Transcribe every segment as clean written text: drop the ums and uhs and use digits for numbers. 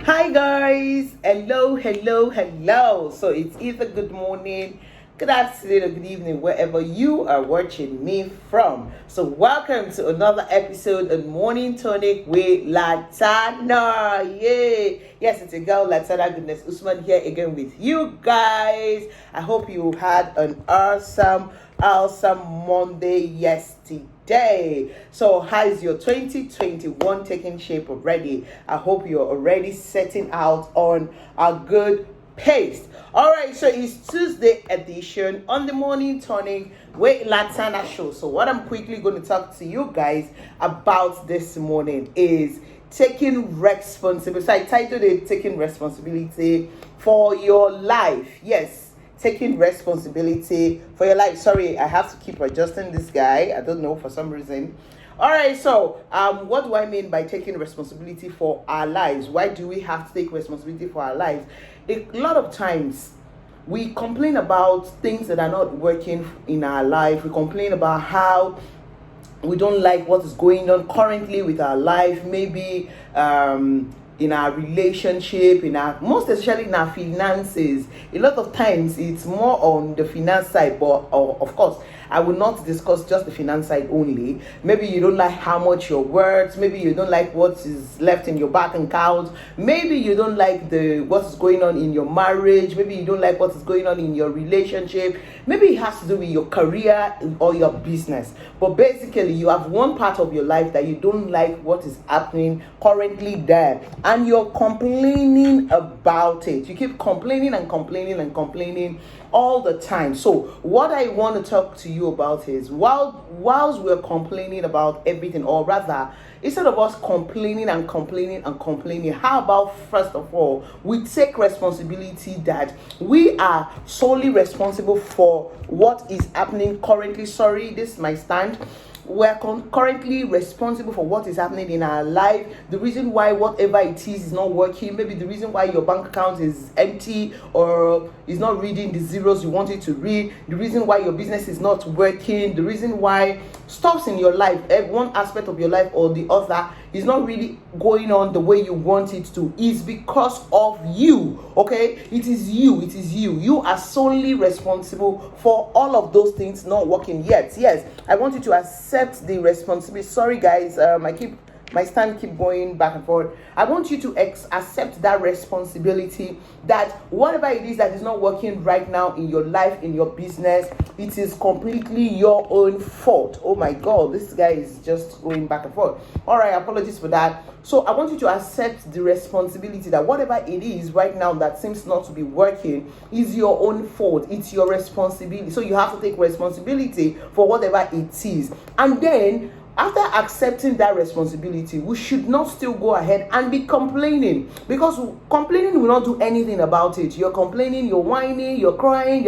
Hi guys, hello. So it's either good morning, good afternoon, or good evening, wherever you are watching me from. So welcome to another episode of Morning Tonic with Latana. Yay! Yes, it's a girl, Latana Goodness Usman here again with you guys. I hope you had an awesome Monday yesterday. So how is your 2021 taking shape already? I hope you're already setting out on a good pace. All right, so it's Tuesday edition on the Morning Tonic with Latana show. So what I'm quickly going to talk to you guys about this morning is taking responsibility. So I titled it Taking Responsibility for Your Life. Yes, taking responsibility for your life. Sorry, I have to keep adjusting this guy. I don't know, for some reason. All right, so what do I mean by taking responsibility for our lives? Why do we have to take responsibility for our lives? A lot of times we complain about things that are not working in our life. We complain about how we don't like what is going on currently with our life, maybe in our relationship, most especially in our finances. A lot of times it's more on the finance side, but of course I will not discuss just the finance side only. Maybe you don't like how much you're worth. Maybe you don't like what is left in your bank account. Maybe you don't like what is going on in your marriage. Maybe you don't like what is going on in your relationship. Maybe it has to do with your career or your business. But basically, you have one part of your life that you don't like what is happening currently there, and you're complaining about it. You keep complaining all the time. So what I want to talk to you about is, whilst we're complaining about everything, or rather, instead of us complaining, how about first of all we take responsibility that we are solely responsible for what is happening currently. Sorry, this is my stand. We're currently responsible for what is happening in our life. The reason why whatever it is not working, maybe the reason why your bank account is empty or is not reading the zeros you want it to read, the reason why your business is not working, the reason why stuffs in your life, one aspect of your life or the other, is not really going on the way you want it to, is because of you. Okay, it is you. You are solely responsible for all of those things not working yet. Yes, I want you to accept the responsibility. Sorry guys, my stand keep going back and forth. I want you to accept that responsibility, that whatever it is that is not working right now in your life, in your business, it is completely your own fault. Oh my God, this guy is just going back and forth. All right, apologies for that. So I want you to accept the responsibility that whatever it is right now that seems not to be working is your own fault. It's your responsibility. So you have to take responsibility for whatever it is. And then after accepting that responsibility, we should not still go ahead and be complaining, because complaining will not do anything about it. You're complaining, you're whining, you're crying.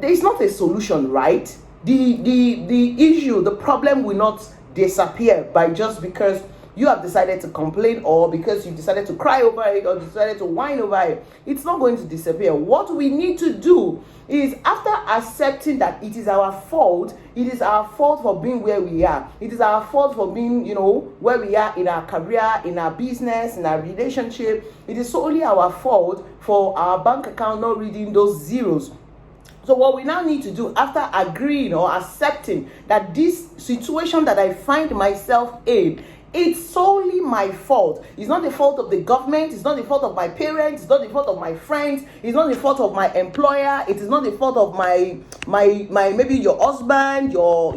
There is not a solution, right? The issue, the problem will not disappear by just because you have decided to complain, or because you decided to cry over it, or decided to whine over it. It's not going to disappear. What we need to do is, after accepting that it is our fault, it is our fault for being where we are. It is our fault for being, where we are in our career, in our business, in our relationship. It is solely our fault for our bank account not reading those zeros. So what we now need to do, after agreeing or accepting that this situation that I find myself in, it's solely my fault. It's not the fault of the government. It's not the fault of my parents. It's not the fault of my friends. It's not the fault of my employer. It is not the fault of my maybe your husband, your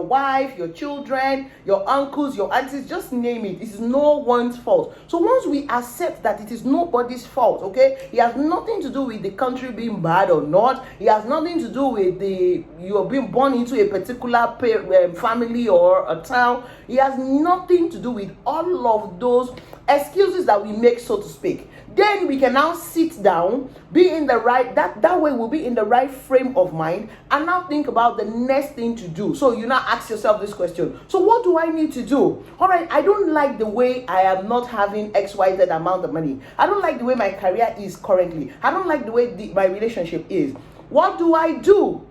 wife, your children, your uncles, your aunties. Just name it. It is no one's fault. So once we accept that it is nobody's fault, okay, it has nothing to do with the country being bad or not. It has nothing to do with you are being born into a particular family or a town. It has nothing to do with all of those excuses that we make, so to speak. Then we can now sit down, be in the right, that way we'll be in the right frame of mind, and now think about the next thing to do. So you now ask yourself this question: so what do I need to do? All right, I don't like the way I am not having XYZ amount of money. I don't like the way my career is currently. I don't like the way my relationship is. What do I do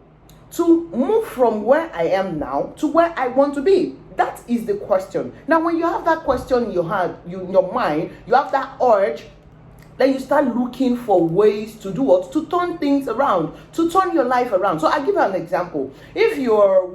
to move from where I am now to where I want to be? that is the question. Now, when you have that question in your heart, in your mind, you have that urge, then you start looking for ways to do what? To turn things around, to turn your life around. So I'll give you an example. If you're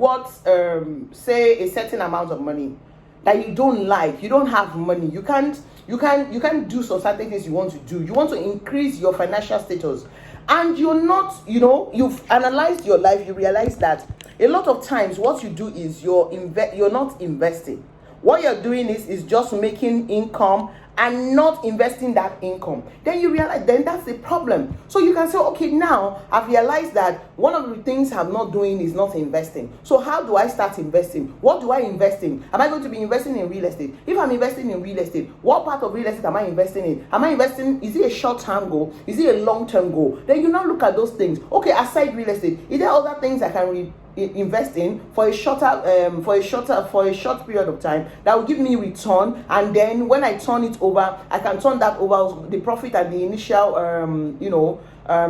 say a certain amount of money that you don't like, you don't have money, you can't do some certain things you want to do. You want to increase your financial status, and you're not, you've analyzed your life, you realize that a lot of times what you do is you're not investing. What you're doing is just making income and not investing that income. Then you realize, then that's the problem. So you can say, okay, now I've realized that one of the things I'm not doing is not investing. So how do I start investing? What do I invest in? Am I going to be investing in real estate? If I'm investing in real estate, what part of real estate am I investing in? Am I investing, is it a short-term goal? Is it a long-term goal? Then you now look at those things. Okay, aside real estate, is there other things I can invest in for a short period of time that will give me return, and then when I turn it over, I can turn that over, the profit and the initial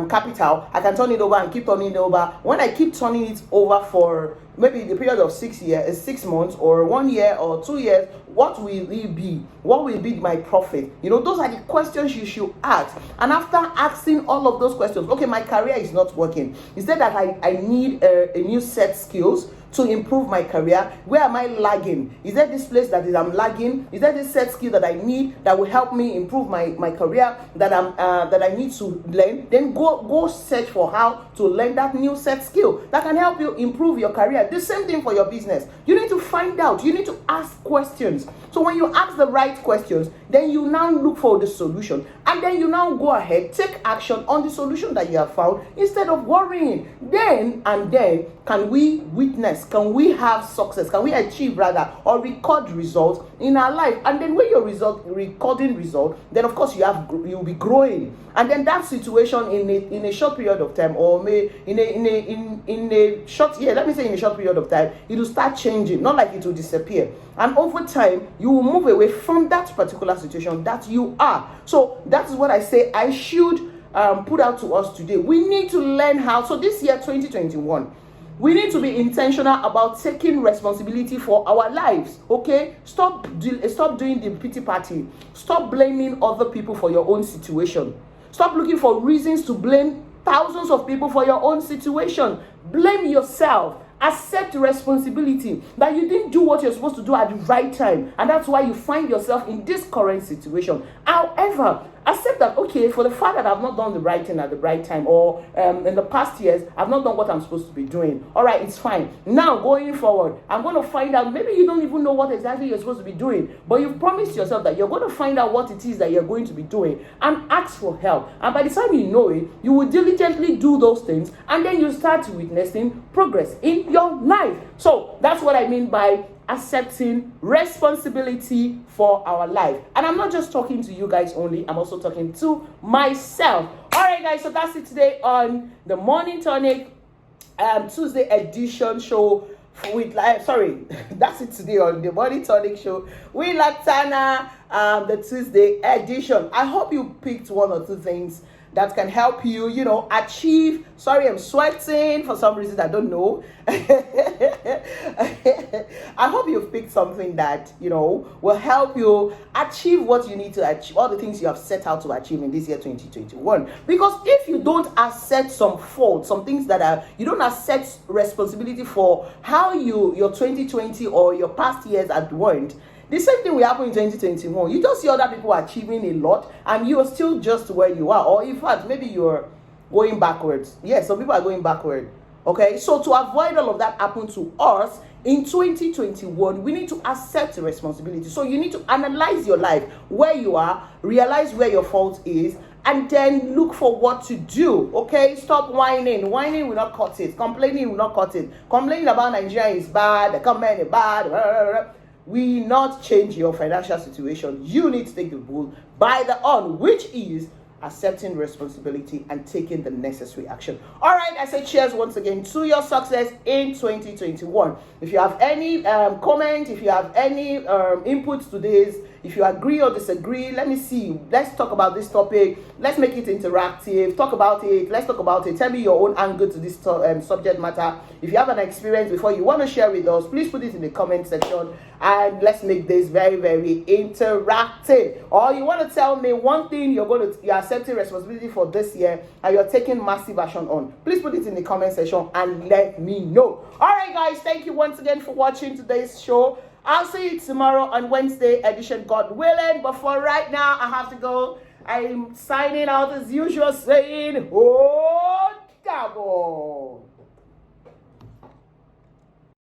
capital, I can turn it over and keep turning it over. When I keep turning it over for maybe the period of 6 months or 1 year or 2 years, what will it be? What will be my profit? Those are the questions you should ask. And after asking all of those questions, okay, my career is not working. Instead that I need a new set skills to improve my career. Where am I lagging? Is there this place that I'm lagging? Is there this set skill that I need that will help me improve my career that I need to learn? Then go search for how to learn that new set skill that can help you improve your career. The same thing for your business. You need to find out. You need to ask questions. So when you ask the right questions, then you now look for the solution, and then you now go ahead, take action on the solution that you have found instead of worrying. Then can we have success? Can we achieve rather, or record results in our life? And then when you're recording result, then of course you'll be growing. And then that situation in a short period of time, or in a short period of time, it will start changing, not like it will disappear. And over time, you will move away from that particular situation that you are. So that is what I say I should put out to us today. We need to learn how. So this year, 2021, we need to be intentional about taking responsibility for our lives. Okay, stop doing the pity party. Stop blaming other people for your own situation. Stop looking for reasons to blame thousands of people for your own situation. Blame yourself. Accept responsibility that you didn't do what you're supposed to do at the right time, and that's why you find yourself in this current situation. However, accept that, okay, for the fact that I've not done the right thing at the right time, or in the past years, I've not done what I'm supposed to be doing. All right, it's fine. Now, going forward, I'm going to find out, maybe you don't even know what exactly you're supposed to be doing, but you've promised yourself that you're going to find out what it is that you're going to be doing and ask for help. And by the time you know it, you will diligently do those things, and then you start witnessing progress in your life. So that's what I mean by accepting responsibility for our life. And I'm not just talking to you guys only, I'm also talking to myself. All right, guys, so that's it today on the Morning Tonic Tuesday edition show with that's it today on the Morning Tonic show with Latana, the Tuesday edition. I hope you picked one or two things that can help you, achieve. Sorry, I'm sweating for some reason, I don't know. I hope you've picked something that, will help you achieve what you need to achieve, all the things you have set out to achieve in this year 2021. Because if you don't accept some faults, some things you don't accept responsibility for how your 2020 or your past years had went, the same thing will happen in 2021. You just see other people achieving a lot, and you are still just where you are. Or in fact, maybe you're going backwards. Yes, some people are going backward. Okay, so to avoid all of that happening to us in 2021, we need to accept the responsibility. So you need to analyze your life, where you are, realize where your fault is, and then look for what to do. Okay, stop whining. Whining will not cut it. Complaining will not cut it. Complaining about Nigeria is bad. The government is bad. Blah, blah, blah, will not change your financial situation. You need to take the bull by the horn, which is accepting responsibility and taking the necessary action. All right, I say cheers once again to your success in 2021. If you have any comment, if you have any input to this, If you agree or disagree, let me see. Let's talk about this topic. Let's make it interactive. Talk about it. Let's talk about it. Tell me your own angle to this subject matter. If you have an experience before you want to share with us, please put it in the comment section, and let's make this very, very interactive. Or you want to tell me one thing you're accepting responsibility for this year and you're taking massive action on, please put it in the comment section and let me know. All right, guys, thank you once again for watching today's show. I'll see you tomorrow on Wednesday edition, God willing. But for right now, I have to go. I'm signing out as usual, saying, oh, double.